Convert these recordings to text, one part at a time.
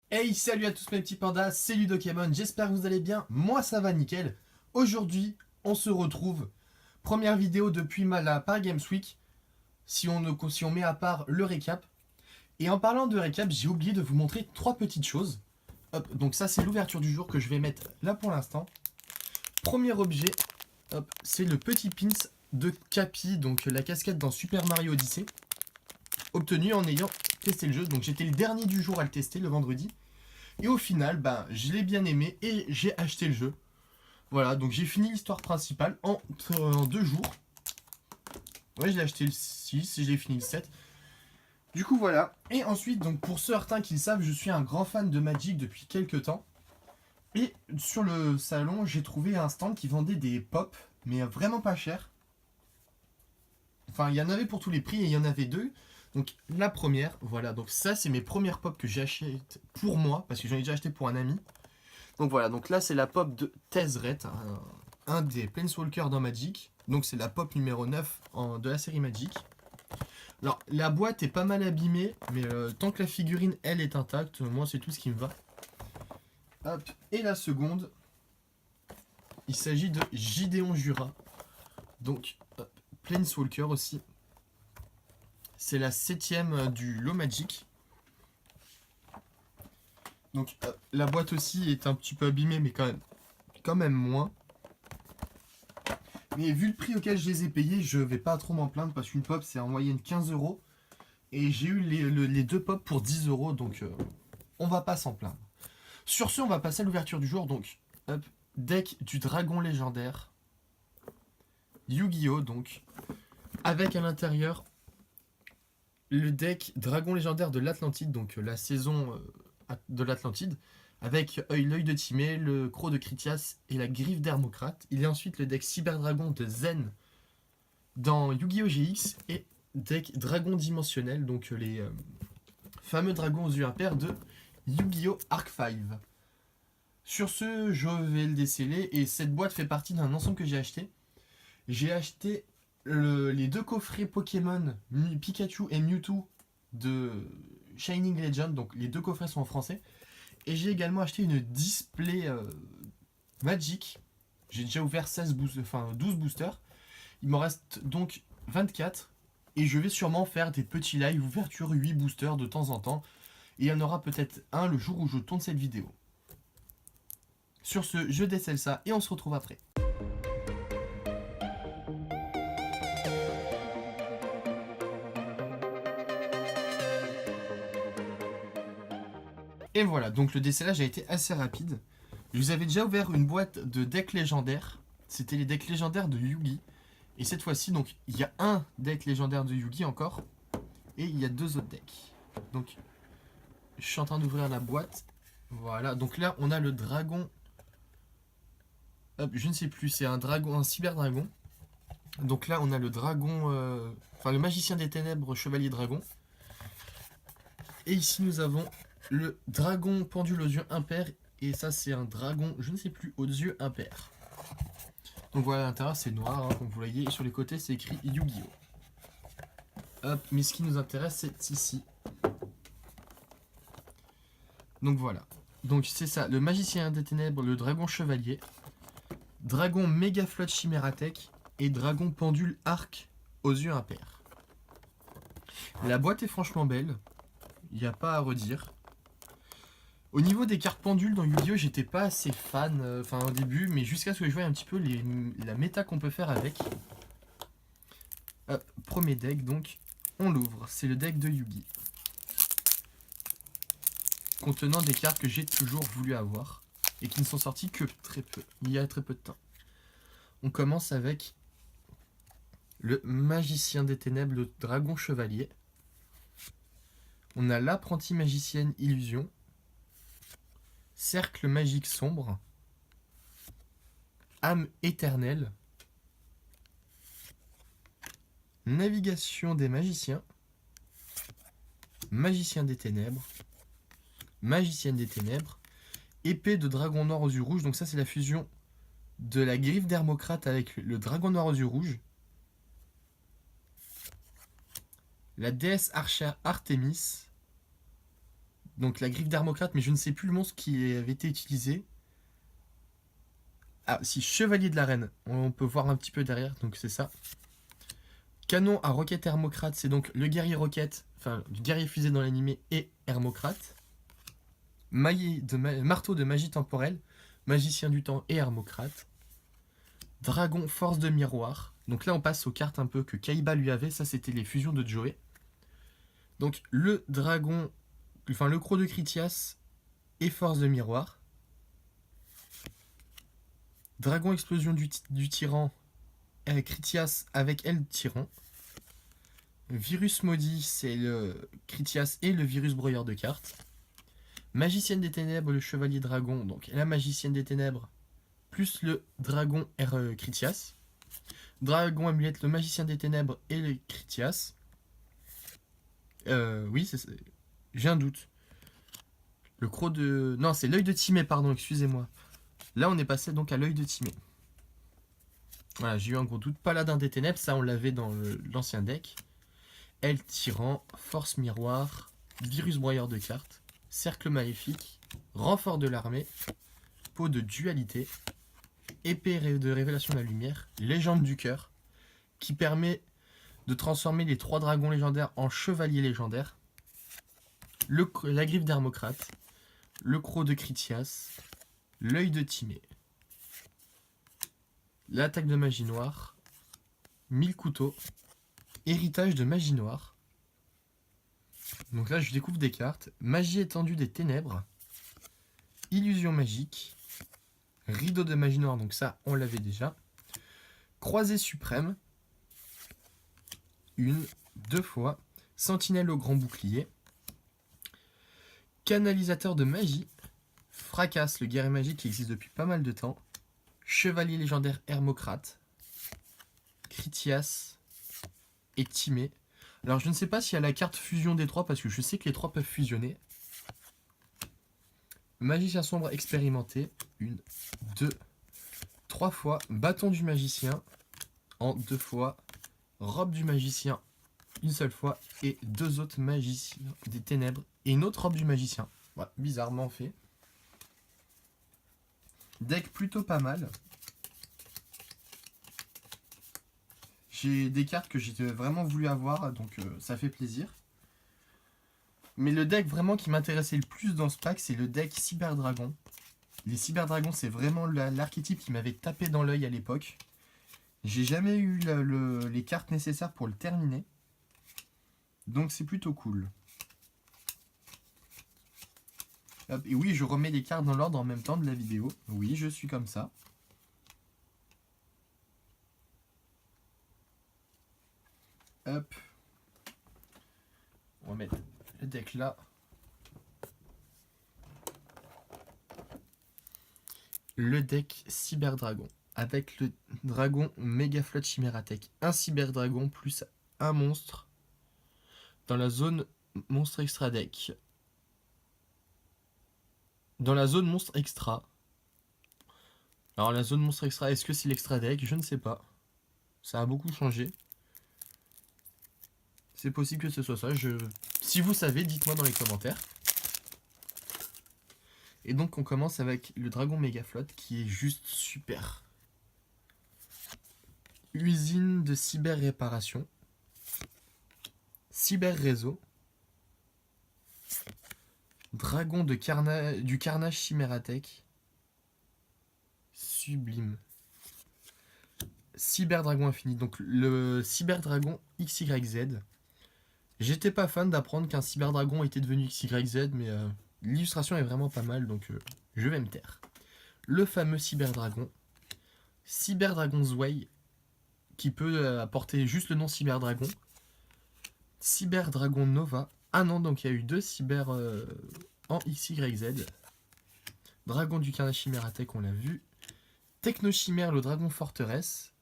Hey, salut à tous mes petits pandas, c'est Ludokemon, j'espère que vous allez bien, moi ça va nickel. Aujourd'hui, on se retrouve, première vidéo depuis la Paris Games Week, si on met à part le récap. Et en parlant de récap, j'ai oublié de vous montrer trois petites choses. Hop, donc ça c'est l'ouverture du jour que je vais mettre là pour l'instant. Premier objet, hop, c'est le petit pins de Cappy, donc la casquette dans Super Mario Odyssey, obtenu en ayant testé le jeu. Donc j'étais le dernier du jour à le tester le vendredi. Et au final, je l'ai bien aimé et j'ai acheté le jeu. Voilà, donc j'ai fini l'histoire principale en 2 jours. Ouais, je l'ai acheté le 6 et je l'ai fini le 7. Du coup, voilà. Et ensuite, donc pour certains qui le savent, je suis un grand fan de Magic depuis quelques temps. Et sur le salon, j'ai trouvé un stand qui vendait des pop, mais vraiment pas cher. Enfin, il y en avait pour tous les prix et il y en avait deux. Donc la première, voilà, donc ça c'est mes premières pop que j'achète pour moi, parce que j'en ai déjà acheté pour un ami. Donc voilà, donc là c'est la pop de Tezzeret, un des Planeswalkers dans Magic. Donc c'est la pop numéro 9 de la série Magic. Alors la boîte est pas mal abîmée, mais tant que la figurine elle est intacte, moi c'est tout ce qui me va. Hop. Et la seconde, il s'agit de Gideon Jura. Donc hop, Planeswalker aussi. C'est la 7ème du lot Magic. Donc la boîte aussi est un petit peu abîmée, mais quand même moins. Mais vu le prix auquel je les ai payés, je vais pas trop m'en plaindre parce qu'une pop c'est en moyenne 15 euros. Et j'ai eu les deux pop pour 10 euros, donc on va pas s'en plaindre. Sur ce, on va passer à l'ouverture du jour. Donc, hop, deck du dragon légendaire. Yu-Gi-Oh! Donc, avec à l'intérieur le deck dragon légendaire de l'Atlantide, donc la saison de l'Atlantide, avec l'œil de Timée, le croc de Critias et la griffe d'Hermocrate. Il y a ensuite le deck Cyberdragon de Zen dans Yu-Gi-Oh! GX et deck dragon dimensionnel, donc les fameux dragons aux yeux impairs de Yu-Gi-Oh! Arc 5. Sur ce, je vais le déceler et cette boîte fait partie d'un ensemble que j'ai acheté. J'ai acheté les deux coffrets Pokémon Pikachu et Mewtwo de Shining Legend, donc les deux coffrets sont en français. Et j'ai également acheté une display Magic. J'ai déjà ouvert 12 boosters. Il m'en reste donc 24. Et je vais sûrement faire des petits live ouverture 8 boosters de temps en temps. Et il y en aura peut-être un le jour où je tourne cette vidéo. Sur ce, je décèle ça et on se retrouve après. Et voilà, donc le décellage a été assez rapide. Je vous avais déjà ouvert une boîte de decks légendaires. C'était les decks légendaires de Yugi. Et cette fois-ci, donc, il y a un deck légendaire de Yugi encore. Et il y a deux autres decks. Donc, je suis en train d'ouvrir la boîte. Voilà, donc là, on a le dragon. Hop, je ne sais plus, c'est un dragon, un cyberdragon. Donc là, on a le dragon. Enfin, le magicien des ténèbres, chevalier dragon. Et ici, nous avons le dragon pendule aux yeux impairs. Et ça, c'est un dragon, je ne sais plus, aux yeux impairs. Donc voilà, à l'intérieur, c'est noir, hein, comme vous voyez. Et sur les côtés, c'est écrit Yu-Gi-Oh! Hop, mais ce qui nous intéresse, c'est ici. Donc voilà. Donc c'est ça, le magicien des ténèbres, le dragon chevalier, dragon méga flotte chimératech et dragon pendule arc aux yeux impairs. La boîte est franchement belle, il n'y a pas à redire. Au niveau des cartes pendules dans Yu-Gi-Oh! J'étais pas assez fan au début, mais jusqu'à ce que je voie un petit peu la méta qu'on peut faire avec. Hop, premier deck donc, on l'ouvre, c'est le deck de Yugi. Contenant des cartes que j'ai toujours voulu avoir et qui ne sont sorties que très peu, il y a très peu de temps. On commence avec le magicien des ténèbres, le dragon chevalier. On a l'apprentie magicienne illusion, cercle magique sombre, âme éternelle, navigation des magiciens, magicien des ténèbres, magicienne des ténèbres, épée de dragon noir aux yeux rouges. Donc ça c'est la fusion de la griffe d'Hermocrate avec le dragon noir aux yeux rouges. La déesse archère Artemis, Donc la griffe d'Hermocrate, mais je ne sais plus le monstre qui avait été utilisé. Ah, si, Chevalier de l'Arène. On peut voir un petit peu derrière, donc c'est ça. Canon à roquette Hermocrate, c'est donc le guerrier roquette, enfin le guerrier fusée dans l'animé et Hermocrate. Marteau de magie temporelle, magicien du temps et Hermocrate. Dragon force de miroir. Donc là on passe aux cartes un peu que Kaiba lui avait, ça c'était les fusions de Joey. Donc le dragon, enfin le croc de Critias et force de miroir. Dragon explosion du tyran, Critias avec aile tyran. Virus maudit, c'est le Critias et le virus broyeur de cartes. Magicienne des ténèbres, le chevalier dragon, donc la magicienne des ténèbres, plus le dragon Critias. Dragon amulette, le magicien des ténèbres et le Critias. Oui, j'ai un doute. Le croc de... Non, c'est l'œil de Timée, pardon, excusez-moi. Là, on est passé donc à l'œil de Timée. Voilà, j'ai eu un gros doute. Paladin des ténèbres, ça on l'avait dans l'ancien deck. Aile tyran, force miroir, virus broyeur de cartes, cercle maléfique, renfort de l'armée, peau de dualité, épée de révélation de la lumière, légende du cœur, qui permet de transformer les 3 dragons légendaires en chevaliers légendaires, la griffe d'Hermocrate, le croc de Critias, l'œil de Timée, l'attaque de magie noire, 1000 couteaux, héritage de magie noire. Donc là je découvre des cartes, magie étendue des ténèbres, illusion magique, rideau de magie noire, donc ça on l'avait déjà, croisée suprême, 1, 2 fois, sentinelle au grand bouclier, canalisateur de magie, fracasse, le guerrier magique qui existe depuis pas mal de temps, chevalier légendaire Hermocrate, Critias et Timée. Alors je ne sais pas s'il y a la carte fusion des 3 parce que je sais que les 3 peuvent fusionner. Magicien sombre expérimenté, 1, 2, 3 fois, bâton du magicien en 2 fois, robe du magicien une seule fois et 2 autres magiciens des ténèbres et une autre robe du magicien. Voilà, bizarrement fait. Deck plutôt pas mal. J'ai des cartes que j'ai vraiment voulu avoir, donc ça fait plaisir. Mais le deck vraiment qui m'intéressait le plus dans ce pack, c'est le deck Cyberdragon. Les Cyberdragons, c'est vraiment l'archétype qui m'avait tapé dans l'œil à l'époque. J'ai jamais eu les cartes nécessaires pour le terminer. Donc c'est plutôt cool. Hop, et oui, je remets les cartes dans l'ordre en même temps de la vidéo. Oui, je suis comme ça. Hop. On va mettre le deck là. Le deck Cyberdragon. Avec le dragon Megaflot Chimératech. Un Cyberdragon plus un monstre dans la zone monstre extra deck. Dans la zone monstre extra. Alors la zone monstre extra, est-ce que c'est l'extra deck? Je ne sais pas. Ça a beaucoup changé. C'est possible que ce soit ça. Si vous savez, dites-moi dans les commentaires. Et donc on commence avec le dragon Megaflot qui est juste super. Usine de cyber réparation. Cyber réseau. Dragon du carnage Chimératech. Sublime. Cyberdragon infini. Donc le Cyberdragon XYZ. J'étais pas fan d'apprendre qu'un Cyberdragon était devenu XYZ, mais l'illustration est vraiment pas mal, donc je vais me taire. Le fameux Cyberdragon. Cyberdragon's Way, qui peut apporter juste le nom Cyberdragon. Cyberdragon Nova. Ah non, donc il y a eu 2 cyber en XYZ. Dragon du carnage Chimératech, on l'a vu. Technochimère, le dragon forteresse.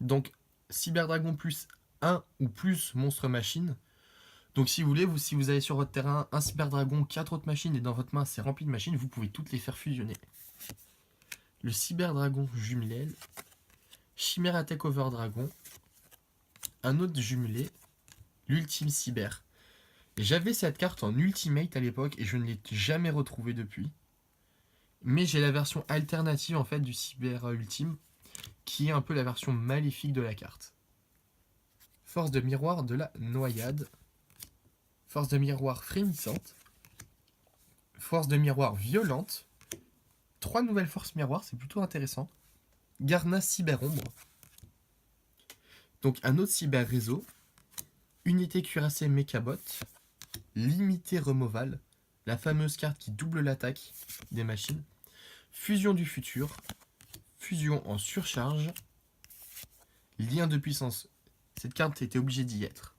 Donc Cyberdragon plus 1 ou plus monstre machine. Donc si vous voulez, si vous avez sur votre terrain un Cyberdragon, 4 autres machines et dans votre main c'est rempli de machines, vous pouvez toutes les faire fusionner. Le Cyberdragon jumelé. Chimératech Overdragon. Un autre jumelé. L'ultime cyber. J'avais cette carte en Ultimate à l'époque et je ne l'ai jamais retrouvée depuis. Mais j'ai la version alternative en fait du Cyber Ultime, qui est un peu la version maléfique de la carte. Force de miroir de la noyade. Force de miroir frémissante. Force de miroir violente. 3 nouvelles forces miroirs, c'est plutôt intéressant. Garna cyberombre. Donc un autre cyber réseau. Unité cuirassée Mechabot. Limité removal. La fameuse carte qui double l'attaque des machines. Fusion du futur. Fusion en surcharge. Lien de puissance. Cette carte était obligée d'y être.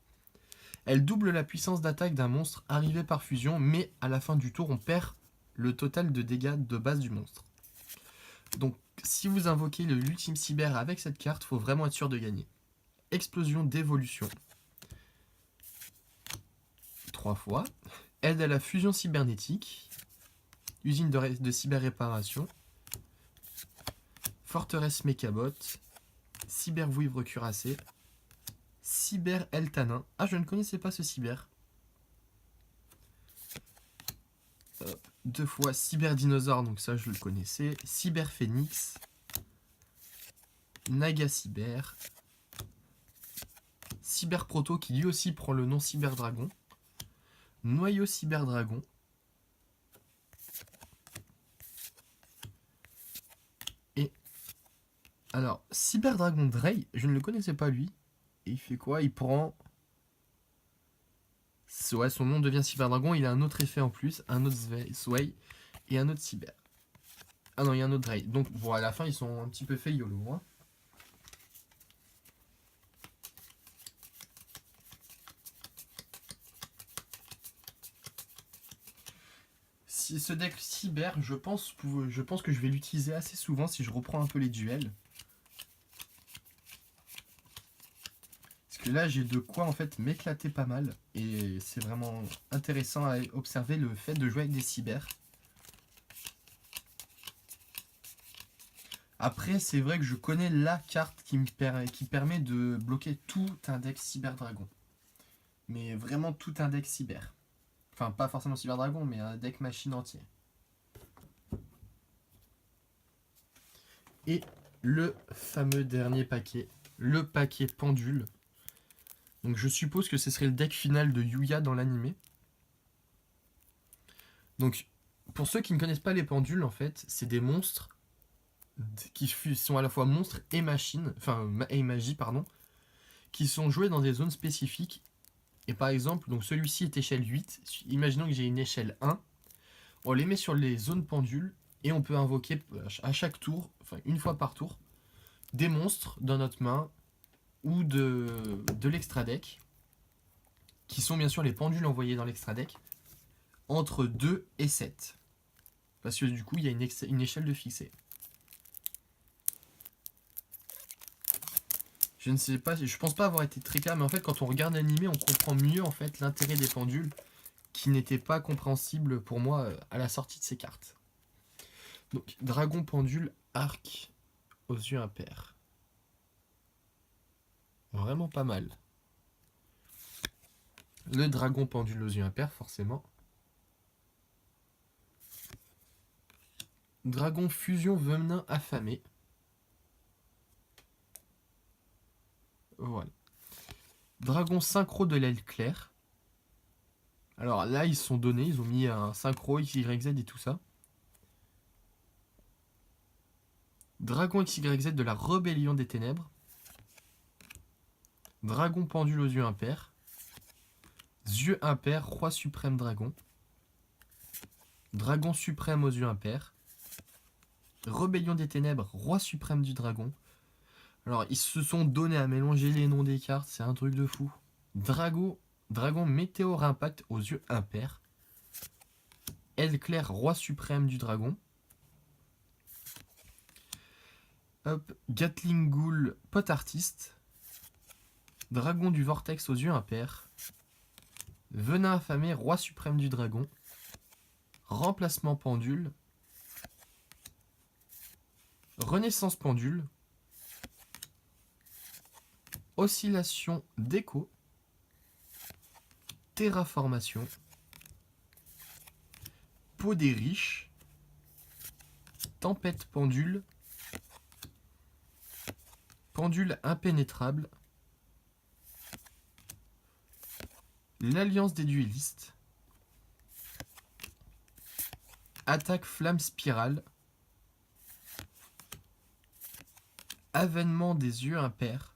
Elle double la puissance d'attaque d'un monstre arrivé par fusion, mais à la fin du tour, on perd le total de dégâts de base du monstre. Donc, si vous invoquez l'ultime cyber avec cette carte, il faut vraiment être sûr de gagner. Explosion d'évolution. 3 fois. Aide à la fusion cybernétique. Usine de cyber-réparation. Forteresse Mechabot. Cyber-vouivre cuirassé. Cyber Eltanin. Ah, je ne connaissais pas ce cyber. 2 fois Cyber Dinosaure, donc ça je le connaissais. Cyber Phoenix. Naga Cyber. Cyber Proto qui lui aussi prend le nom Cyber Dragon. Noyau Cyber Dragon. Et alors, Cyber Dragon Drey, je ne le connaissais pas lui. Et il fait quoi? Il prend... Ouais, son nom devient Cyber Dragon, il a un autre effet en plus, un autre Sway et un autre Cyber. Ah non, il y a un autre Drey. Donc bon, à la fin, ils sont un petit peu fait YOLO. Hein. Si ce deck Cyber, je pense que je vais l'utiliser assez souvent si je reprends un peu les duels. Parce que là, j'ai de quoi en fait m'éclater pas mal. Et c'est vraiment intéressant à observer le fait de jouer avec des Cyber. Après, c'est vrai que je connais la carte qui permet de bloquer tout un deck Cyber Dragon. Mais vraiment tout un deck Cyber. Enfin, pas forcément Cyber Dragon, mais un deck machine entier. Et le fameux dernier paquet, le paquet pendule. Donc je suppose que ce serait le deck final de Yuya dans l'animé. Donc, pour ceux qui ne connaissent pas les pendules, en fait, c'est des monstres qui sont à la fois monstres et machines, enfin, et magie, pardon, qui sont joués dans des zones spécifiques. Et par exemple, donc celui-ci est échelle 8. Imaginons que j'ai une échelle 1. On les met sur les zones pendules et on peut invoquer à chaque tour, enfin une fois par tour, des monstres dans notre main ou de l'extra deck, qui sont bien sûr les pendules envoyées dans l'extra deck, entre 2 et 7. Parce que du coup, il y a une échelle de fixée. Je ne sais pas, je pense pas avoir été très clair, mais en fait, quand on regarde l'animé, on comprend mieux en fait l'intérêt des pendules, qui n'était pas compréhensible pour moi à la sortie de ces cartes. Donc, dragon pendule, arc aux yeux impairs. Vraiment pas mal. Le dragon pendule aux yeux impairs, forcément. Dragon fusion venin affamé. Voilà. Dragon synchro de l'aile claire. Alors là, ils sont donnés, ils ont mis un synchro, XYZ et tout ça. Dragon XYZ de la rébellion des ténèbres. Dragon pendule aux yeux impairs. Yeux impairs, roi suprême dragon. Dragon suprême aux yeux impairs. Rébellion des ténèbres, roi suprême du dragon. Alors, ils se sont donnés à mélanger les noms des cartes, c'est un truc de fou. Dragon météore impact aux yeux impairs. Aile claire, roi suprême du dragon. Hop, Gatling Ghoul, pot artiste. Dragon du vortex aux yeux impairs. Venin affamé, roi suprême du dragon. Remplacement pendule. Renaissance pendule. Oscillation d'écho. Terraformation, Peau des riches, Tempête pendule, Pendule impénétrable, l'Alliance des duellistes, Attaque flamme spirale, Avènement des yeux impairs,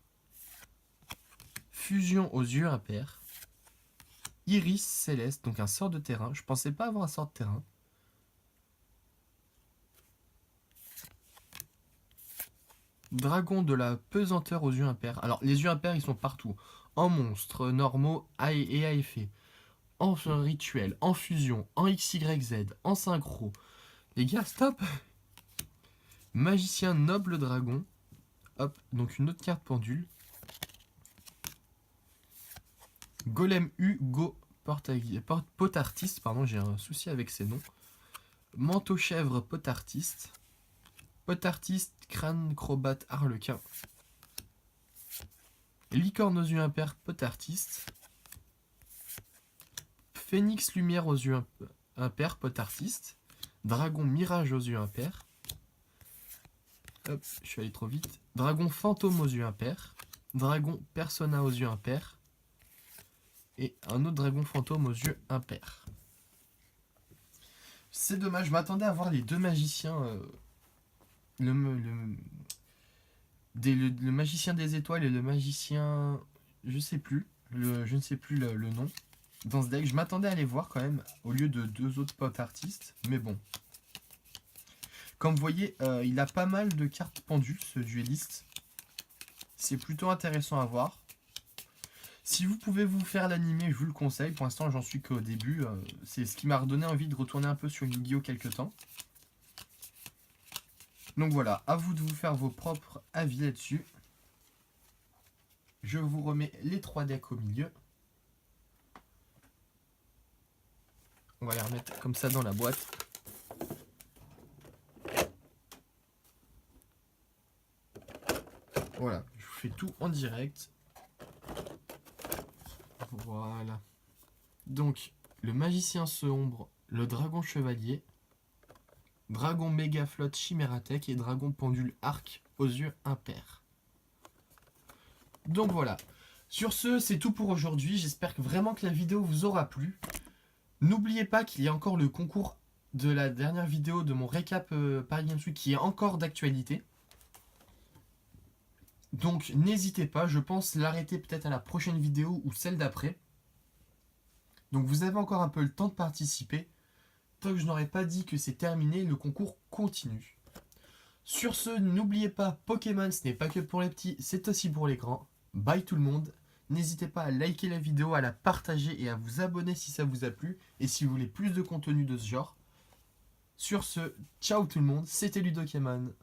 Fusion aux yeux impairs, Iris céleste, donc un sort de terrain. Je pensais pas avoir un sort de terrain. Dragon de la pesanteur aux yeux impairs. Alors, les yeux impairs, ils sont partout. En monstres, normaux et à effet. En rituel, en fusion, en XYZ, en synchro. Les gars, stop. Magicien noble dragon. Hop, donc une autre carte pendule. Golem Hugo Potartiste, pardon, j'ai un souci avec ces noms. Manteau chèvre Potartiste. Potartiste, crâne, crobate, harlequin. Licorne aux yeux impairs, Potartiste. Phénix lumière aux yeux impairs, Potartiste. Dragon mirage aux yeux impairs. Hop, je suis allé trop vite. Dragon fantôme aux yeux impairs. Dragon persona aux yeux impairs. Et un autre dragon fantôme aux yeux impairs. C'est dommage, je m'attendais à voir les deux magiciens. Le magicien des étoiles et le magicien... Je ne sais plus le nom. Dans ce deck, je m'attendais à les voir quand même, au lieu de deux autres potes artistes. Mais bon. Comme vous voyez, il a pas mal de cartes pendules, ce dueliste. C'est plutôt intéressant à voir. Si vous pouvez vous faire l'animer, je vous le conseille. Pour l'instant, j'en suis qu'au début. C'est ce qui m'a redonné envie de retourner un peu sur Yu-Gi-Oh! Quelques temps. Donc voilà, à vous de vous faire vos propres avis là-dessus. Je vous remets les 3 decks au milieu. On va les remettre comme ça dans la boîte. Voilà, je vous fais tout en direct. Voilà. Donc, le magicien sombre, le dragon chevalier, dragon méga flotte chimératech et dragon pendule arc aux yeux impairs. Donc voilà. Sur ce, c'est tout pour aujourd'hui. J'espère vraiment que la vidéo vous aura plu. N'oubliez pas qu'il y a encore le concours de la dernière vidéo de mon récap Paris Games Week qui est encore d'actualité. Donc n'hésitez pas, je pense l'arrêter peut-être à la prochaine vidéo ou celle d'après. Donc vous avez encore un peu le temps de participer. Tant que je n'aurais pas dit que c'est terminé, le concours continue. Sur ce, n'oubliez pas, Pokémon ce n'est pas que pour les petits, c'est aussi pour les grands. Bye tout le monde. N'hésitez pas à liker la vidéo, à la partager et à vous abonner si ça vous a plu. Et si vous voulez plus de contenu de ce genre. Sur ce, ciao tout le monde, c'était Ludokemon.